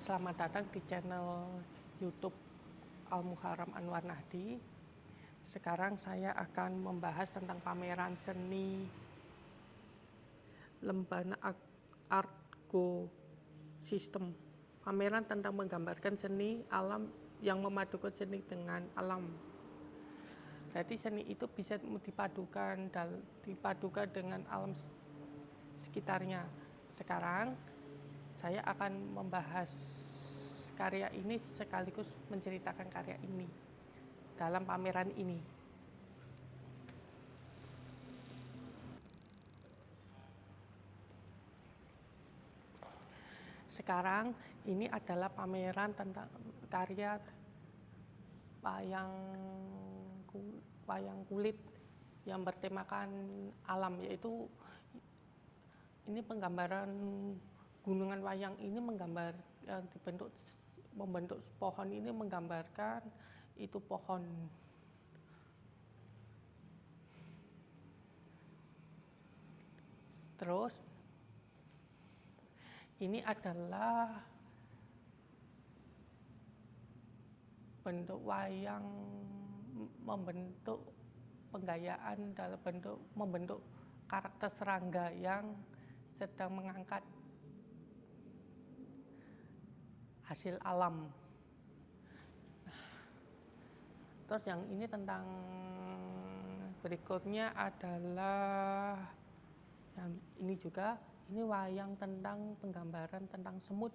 Selamat datang di channel YouTube Al-Muharram Anwar Nahdi. Sekarang saya akan membahas tentang pameran seni Lembana Art Go System. Pameran tentang menggambarkan seni alam yang memadukan seni dengan alam. Jadi seni itu bisa dipadukan dengan alam sekitarnya. Sekarang saya akan membahas karya ini sekaligus menceritakan karya ini dalam pameran ini. Sekarang ini adalah pameran tentang karya wayang kulit yang bertemakan alam, yaitu ini penggambaran gunungan wayang ini membentuk pohon ini menggambarkan itu pohon. Terus ini adalah bentuk wayang membentuk penggayaan dalam bentuk membentuk karakter serangga yang sedang mengangkat hasil alam. Terus yang ini tentang berikutnya adalah yang ini juga, ini wayang tentang penggambaran tentang semut.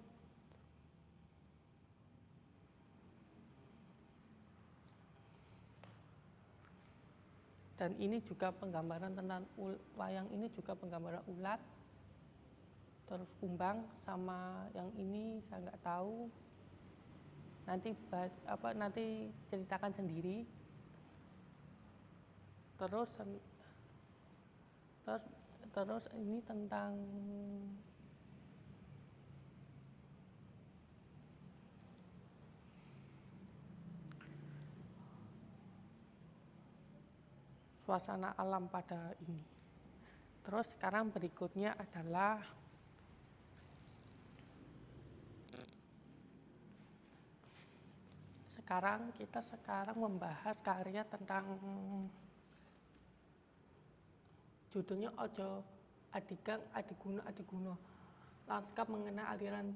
Dan ini juga penggambaran tentang wayang ini juga penggambaran ulat, terus kumbang, sama yang ini saya nggak tahu. Nanti ceritakan sendiri. Terus ini tentang suasana alam pada ini. Terus sekarang berikutnya adalah kita membahas karya tentang judulnya Ojo Adigang Adiguna, lanskap mengenai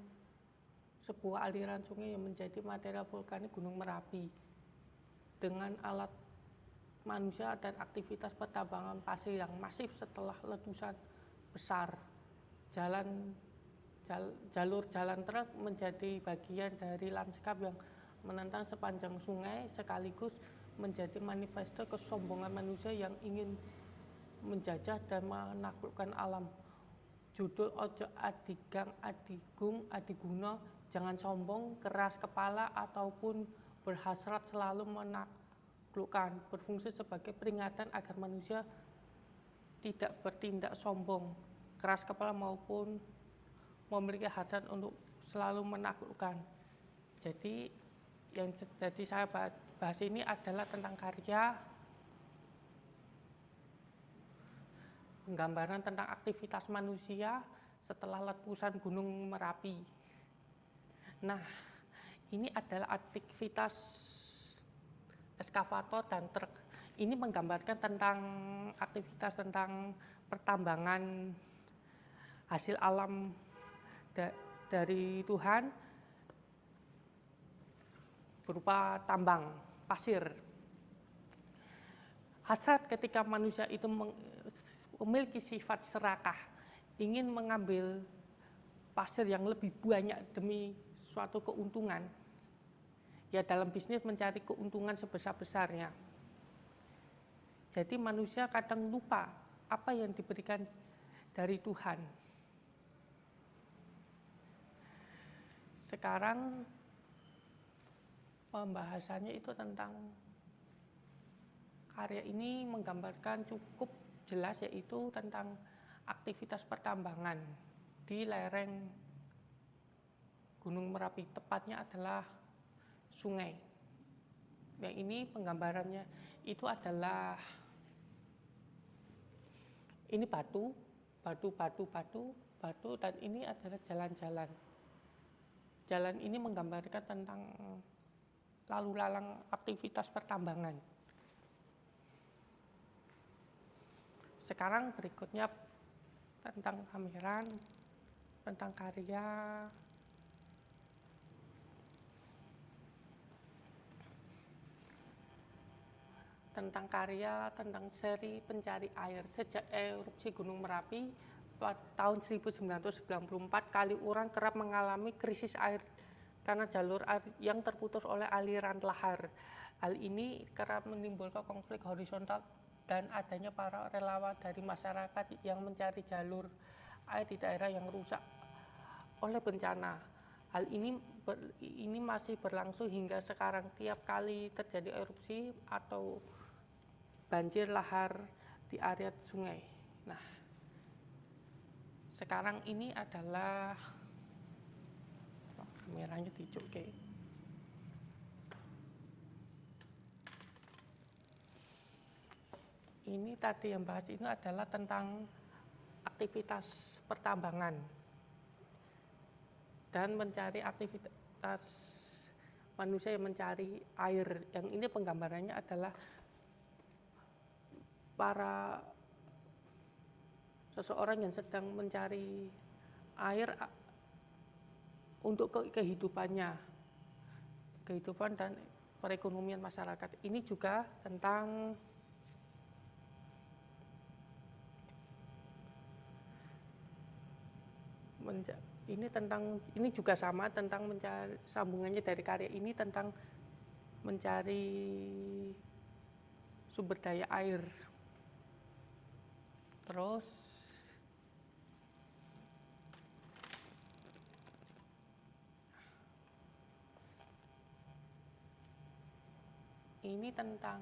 sebuah aliran sungai yang menjadi material vulkanik Gunung Merapi dengan alat manusia dan aktivitas pertambangan pasir yang masif setelah letusan besar. Jalur jalan truk menjadi bagian dari lanskap yang menentang sepanjang sungai, sekaligus menjadi manifesto kesombongan manusia yang ingin menjajah dan menaklukkan alam. Judul Ojo Adigang Adiguna, jangan sombong, keras kepala, ataupun berhasrat selalu menaklukkan, berfungsi sebagai peringatan agar manusia tidak bertindak sombong, keras kepala, maupun memiliki hasrat untuk selalu menaklukkan. Jadi yang saya bahas ini adalah tentang karya penggambaran tentang aktivitas manusia setelah letusan Gunung Merapi. Nah, ini adalah aktivitas eskavator dan truk. Ini menggambarkan tentang aktivitas tentang pertambangan hasil alam dari Tuhan berupa tambang pasir. Hasrat ketika manusia itu memiliki sifat serakah, ingin mengambil pasir yang lebih banyak demi suatu keuntungan. Ya, dalam bisnis mencari keuntungan sebesar-besarnya. Jadi manusia kadang lupa apa yang diberikan dari Tuhan. Sekarang pembahasannya itu tentang karya ini menggambarkan cukup jelas, yaitu tentang aktivitas pertambangan di lereng Gunung Merapi, tepatnya adalah sungai. Yang ini penggambarannya itu adalah ini batu, dan ini adalah jalan-jalan. Jalan ini menggambarkan tentang lalu lalang aktivitas pertambangan. Sekarang berikutnya tentang pameran, tentang karya. Tentang karya, tentang seri pencari air. Sejak erupsi Gunung Merapi pada tahun 1994, Kaliurang kerap mengalami krisis air karena jalur air yang terputus oleh aliran lahar. Hal ini kerap menimbulkan konflik horizontal dan adanya para relawan dari masyarakat yang mencari jalur air di daerah yang rusak oleh bencana. Hal ini masih berlangsung hingga sekarang. Tiap kali terjadi erupsi atau banjir lahar di area sungai. Nah, sekarang ini adalah kameranya dicukai. Ini tadi yang bahas ini adalah tentang aktivitas pertambangan dan mencari aktivitas manusia yang mencari air. Yang ini penggambarannya adalah para seseorang yang sedang mencari air untuk kehidupan dan perekonomian masyarakat. Ini juga tentang ini juga sama tentang mencari sambungannya dari karya ini tentang mencari sumber daya air. Terus ini tentang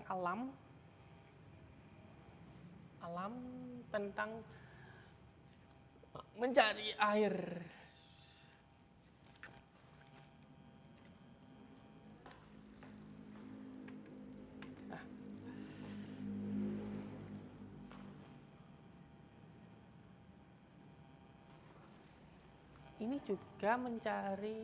alam tentang mencari air. Nah, ini juga mencari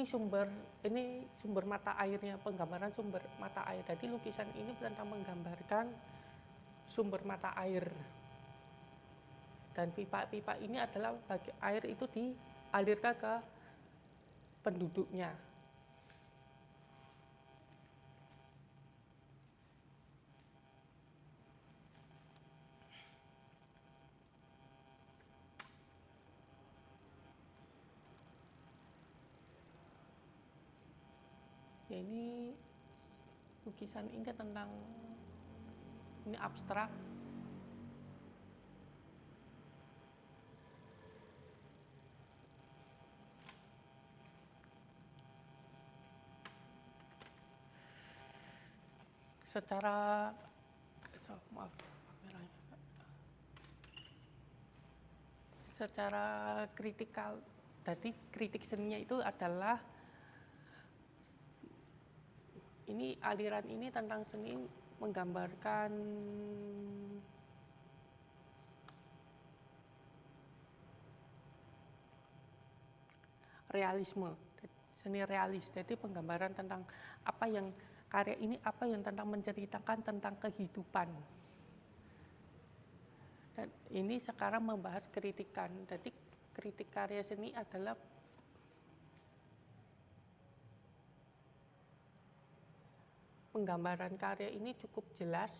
sumber mata airnya, penggambaran sumber mata air. Jadi lukisan ini tentang menggambarkan sumber mata air. Dan pipa-pipa ini adalah bagi air itu dialirkan ke penduduknya. Ya, ini lukisan ini tentang ini abstrak. Secara kritikal, tadi kritik seninya itu adalah ini aliran ini tentang seni menggambarkan realisme, seni realis. Jadi penggambaran tentang karya ini tentang menceritakan tentang kehidupan. Dan ini sekarang membahas kritikan. Jadi kritik karya seni adalah penggambaran karya ini cukup jelas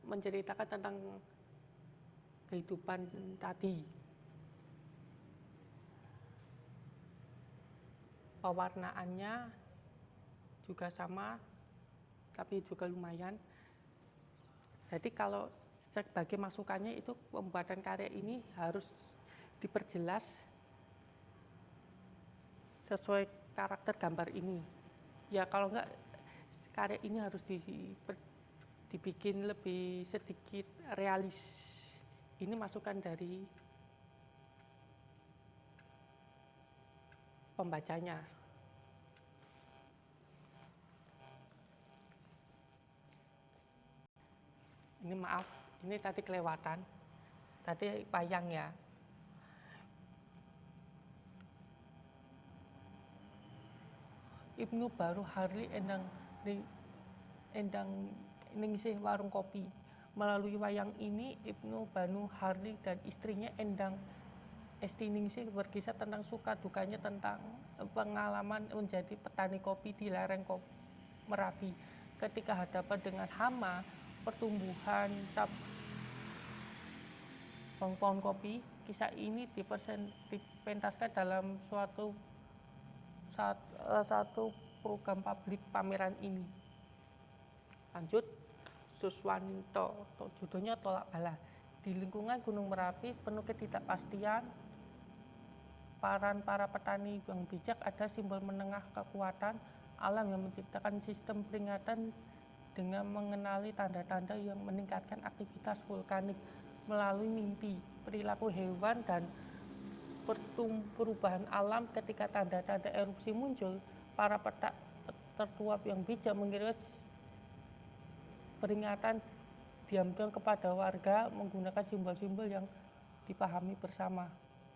menceritakan tentang kehidupan tadi. Pewarnaannya juga sama, tapi juga lumayan. Jadi kalau sebagai masukannya itu pembuatan karya ini harus diperjelas sesuai karakter gambar ini. Ya kalau enggak, karya ini harus dibikin lebih sedikit realis. Ini masukan dari pembacanya. Ini maaf, ini tadi kelewatan. Tadi payang ya. Ibnu Baru Harli endang ningsih warung kopi. Melalui wayang ini, Ibnu Banu Harli dan istrinya Endang Esti Ningsih berkisah tentang suka dukanya tentang pengalaman menjadi petani kopi di lereng Merapi. Ketika hadapan dengan hama, pertumbuhan cabang pohon kopi, kisah ini dipentaskan dalam satu program publik pameran ini. Lanjut, Suswanto, judulnya Tolak Bala. Di lingkungan Gunung Merapi penuh ketidakpastian, para petani yang bijak ada simbol menengah kekuatan alam yang menciptakan sistem peringatan dengan mengenali tanda-tanda yang meningkatkan aktivitas vulkanik melalui mimpi, perilaku hewan, dan perubahan alam. Ketika tanda-tanda erupsi muncul, para tertua yang bijak mengirim peringatan diam-diam kepada warga menggunakan simbol-simbol yang dipahami bersama.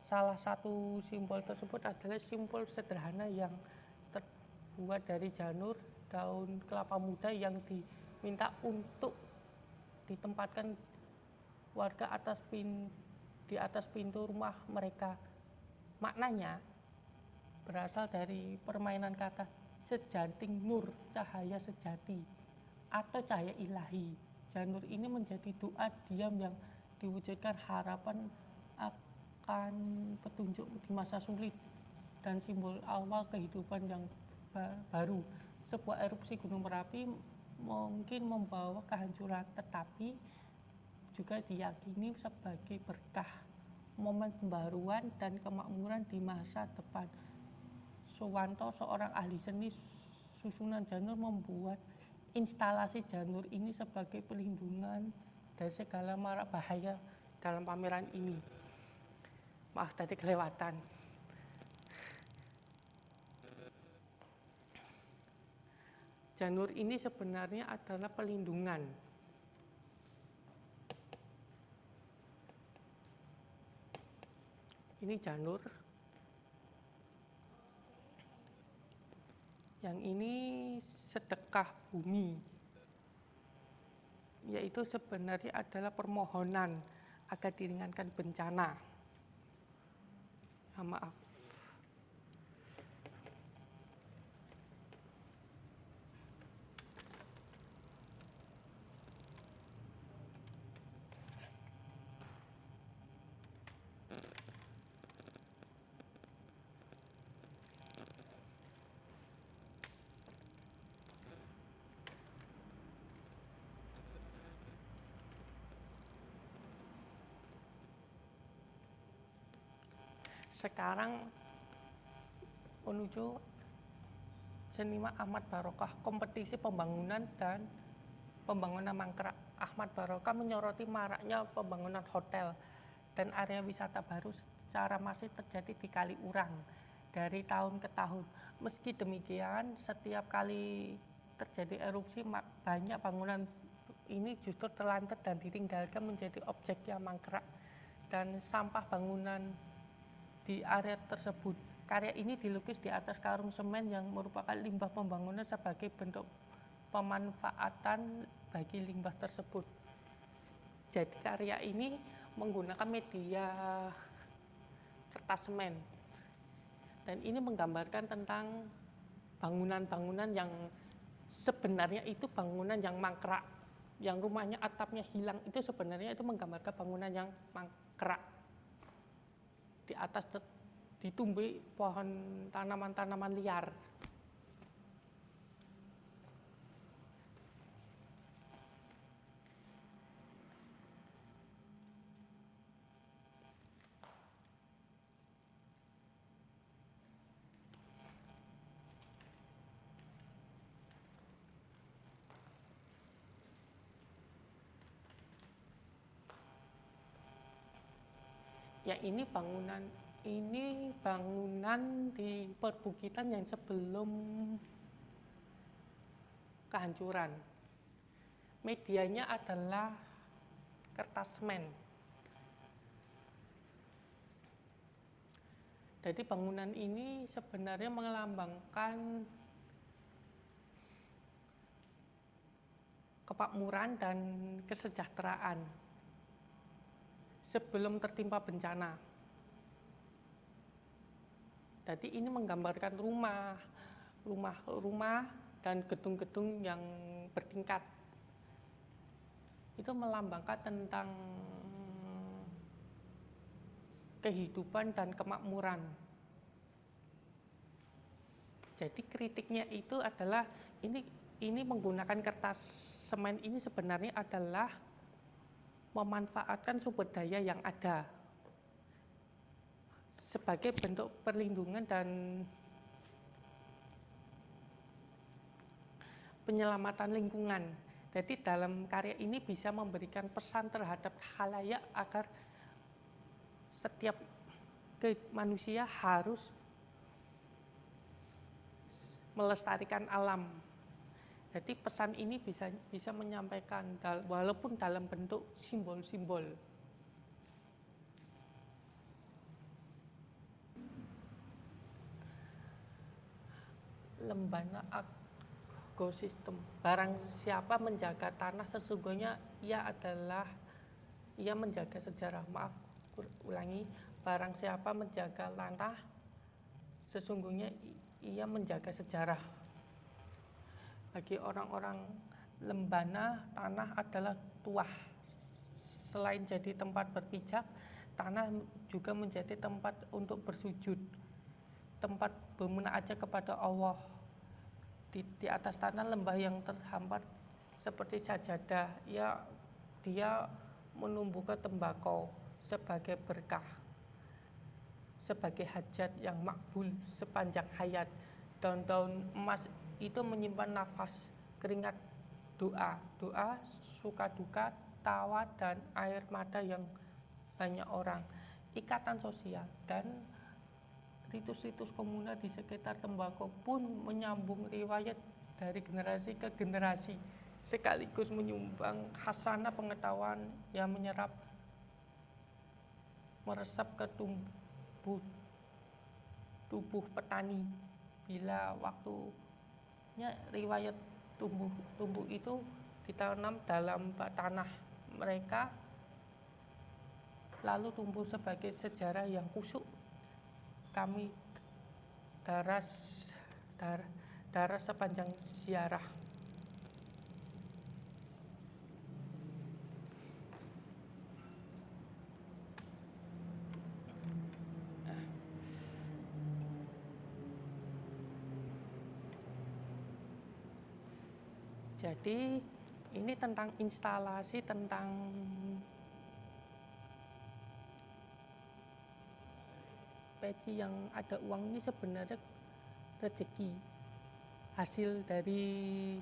Salah satu simbol tersebut adalah simbol sederhana yang terbuat dari janur daun kelapa muda yang diminta untuk ditempatkan warga di atas pintu rumah mereka. Maknanya berasal dari permainan kata sejanting nur, cahaya sejati atau cahaya ilahi. Janur ini menjadi doa diam yang diwujudkan harapan akan petunjuk di masa sulit dan simbol awal kehidupan yang baru. Sebuah erupsi Gunung Merapi mungkin membawa kehancuran, tetapi juga diyakini sebagai berkah, momen pembaruan dan kemakmuran di masa depan. Suwanto, seorang ahli seni susunan janur, membuat instalasi janur ini sebagai pelindungan dari segala mara bahaya dalam pameran ini. Maaf tadi kelewatan. Janur ini sebenarnya adalah pelindungan. Ini janur. Yang ini sedekah bumi, yaitu sebenarnya adalah permohonan agar diringankan bencana. Maaf. Sekarang menuju seniman Ahmad Barokah, kompetisi pembangunan dan pembangunan mangkrak. Ahmad Barokah menyoroti maraknya pembangunan hotel dan area wisata baru secara masif terjadi di Kaliurang dari tahun ke tahun. Meski demikian, setiap kali terjadi erupsi, banyak bangunan ini justru terlantar dan ditinggalkan menjadi objek yang mangkrak dan sampah bangunan di area tersebut. Karya ini dilukis di atas karung semen yang merupakan limbah pembangunan sebagai bentuk pemanfaatan bagi limbah tersebut. Jadi karya ini menggunakan media kertas semen. Dan ini menggambarkan tentang bangunan-bangunan yang sebenarnya itu bangunan yang mangkrak. Yang rumahnya atapnya hilang itu sebenarnya itu menggambarkan bangunan yang mangkrak. Di atas ditumbuhi pohon tanaman-tanaman liar. Ya ini bangunan di perbukitan yang sebelum kehancuran. Medianya adalah kertas semen. Jadi bangunan ini sebenarnya melambangkan kemakmuran dan kesejahteraan sebelum tertimpa bencana. Jadi ini menggambarkan rumah dan gedung-gedung yang bertingkat. Itu melambangkan tentang kehidupan dan kemakmuran. Jadi kritiknya itu adalah ini menggunakan kertas semen ini sebenarnya adalah memanfaatkan sumber daya yang ada sebagai bentuk perlindungan dan penyelamatan lingkungan. Jadi dalam karya ini bisa memberikan pesan terhadap khalayak agar setiap manusia harus melestarikan alam. Jadi pesan ini bisa menyampaikan walaupun dalam bentuk simbol-simbol. Lembana ekosistem. Barang siapa menjaga tanah sesungguhnya ia menjaga sejarah. Barang siapa menjaga tanah sesungguhnya ia menjaga sejarah. Bagi orang-orang Lembana, tanah adalah tuah. Selain jadi tempat berpijak, tanah juga menjadi tempat untuk bersujud, tempat bermunajat kepada Allah. Di atas tanah lembah yang terhampar seperti sajadah, dia menumbuhkan tembakau sebagai berkah, sebagai hajat yang makbul sepanjang hayat. Daun-daun emas itu menyimpan nafas, keringat, doa, suka duka, tawa, dan air mata yang banyak orang. Ikatan sosial dan ritus-ritus komunal di sekitar tembakau pun menyambung riwayat dari generasi ke generasi, sekaligus menyumbang khasanah pengetahuan yang meresap ke tubuh petani. Bila waktunya riwayat tumbuh itu ditanam dalam tanah mereka, lalu tumbuh sebagai sejarah yang kusuk. Kami darah sepanjang ziarah. Jadi ini tentang instalasi, tentang peci yang ada uang ini sebenarnya rezeki, hasil dari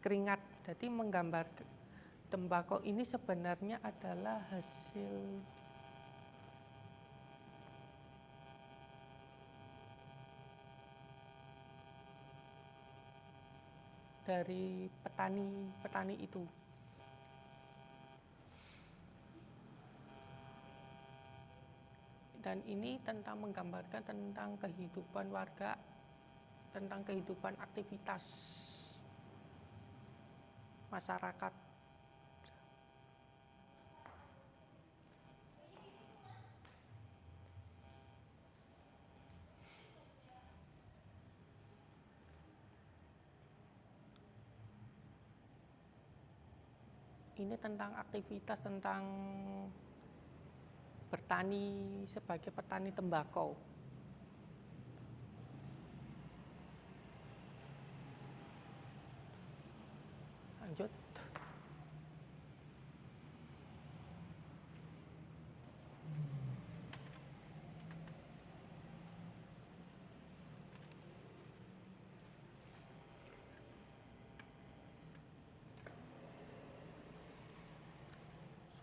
keringat. Jadi menggambar tembakau ini sebenarnya adalah hasil dari petani itu. Dan ini tentang menggambarkan tentang kehidupan warga, tentang kehidupan aktivitas masyarakat. Ini tentang aktivitas, tentang bertani sebagai petani tembakau. Lanjut.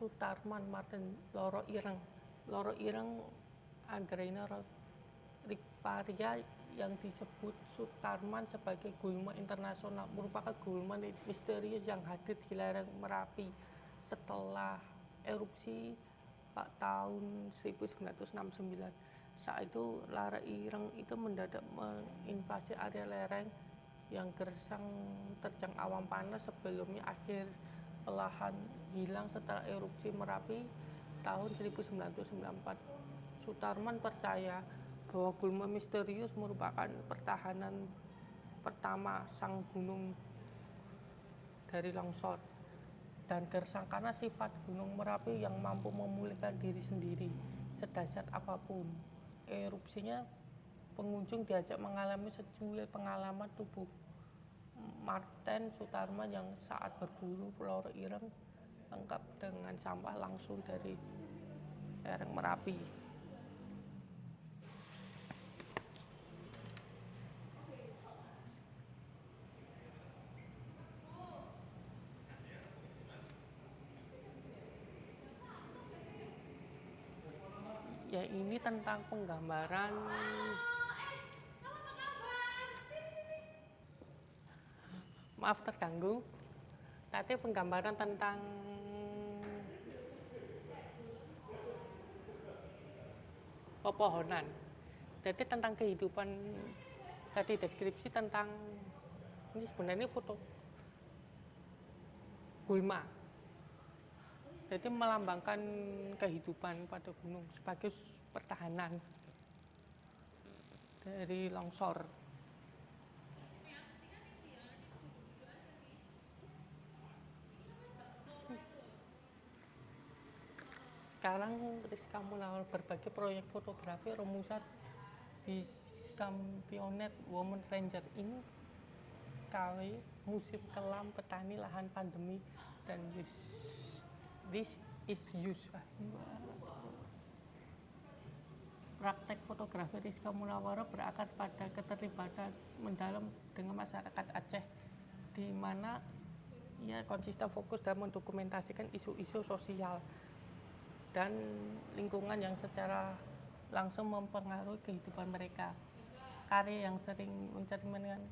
Sutarman Martin Loro Ireng Anggrena Riparia yang disebut Sutarman sebagai gulma internasional merupakan gulma misterius yang hadir di lereng Merapi setelah erupsi tahun 1969. Saat itu Loro Ireng itu mendadak menginvasi area lereng yang gersang terjang awan panas sebelumnya akhir perlahan hilang setelah erupsi Merapi tahun 1994. Sutarman percaya bahwa gulma misterius merupakan pertahanan pertama sang gunung dari longsor dan gersang karena sifat gunung Merapi yang mampu memulihkan diri sendiri sedahsyat apapun erupsinya. Pengunjung diajak mengalami secuil pengalaman tubuh Marten Sutarman yang saat berburu peloro ireng lengkap dengan sampah langsung dari lereng Merapi. Ya ini tentang penggambaran maaf terganggu. Tadi penggambaran tentang pepohonan. Jadi tentang kehidupan tadi deskripsi tentang ini sebenarnya foto gulma. Jadi melambangkan kehidupan pada gunung sebagai pertahanan dari longsor. Sekarang Rizka Munawar berbagi proyek fotografi rumusan di Sampionet Women Ranger ini KW musim kelam petani lahan pandemi dan this is use. Praktek fotografi Rizka Munawar berakar pada keterlibatan mendalam dengan masyarakat Aceh di mana ia konsisten fokus dalam mendokumentasikan isu-isu sosial dan lingkungan yang secara langsung mempengaruhi kehidupan mereka. Karya yang sering mencerminkan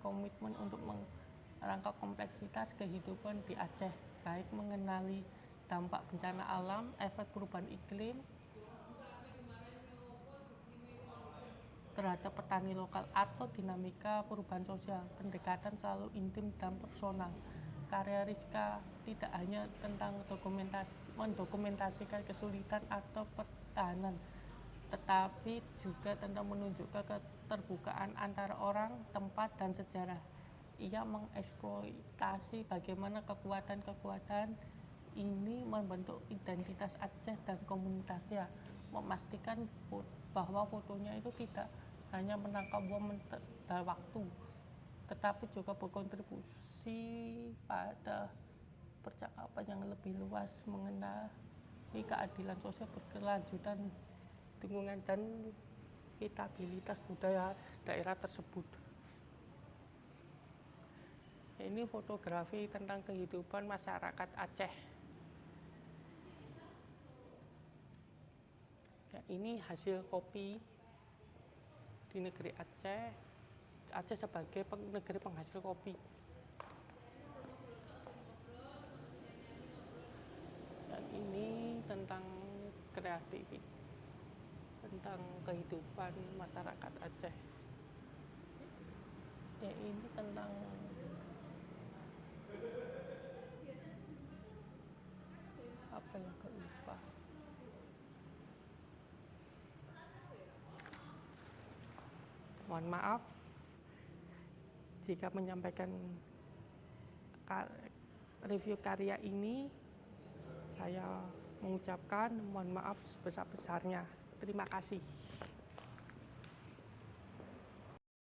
komitmen untuk merangkap kompleksitas kehidupan di Aceh, baik mengenali dampak bencana alam, efek perubahan iklim terhadap petani lokal atau dinamika perubahan sosial. Pendekatan selalu intim dan personal. Karya Rizka tidak hanya tentang mendokumentasikan kesulitan atau pertahanan, tetapi juga tentang menunjukkan keterbukaan antara orang, tempat, dan sejarah. Ia mengeksploitasi bagaimana kekuatan-kekuatan ini membentuk identitas Aceh dan komunitasnya, memastikan bahwa fotonya itu tidak hanya menangkap buang waktu, tetapi juga berkontribusi pada percakapan yang lebih luas mengenai keadilan sosial berkelanjutan lingkungan dan vitalitas budaya daerah tersebut. Ini fotografi tentang kehidupan masyarakat Aceh. Ya, ini hasil kopi di negeri Aceh. Aceh sebagai negeri penghasil kopi. Dan ini tentang kreativitas, tentang kehidupan masyarakat Aceh. Ya ini tentang apa yang lupa. Mohon maaf jika menyampaikan review karya ini, saya mengucapkan mohon maaf sebesar-besarnya. Terima kasih.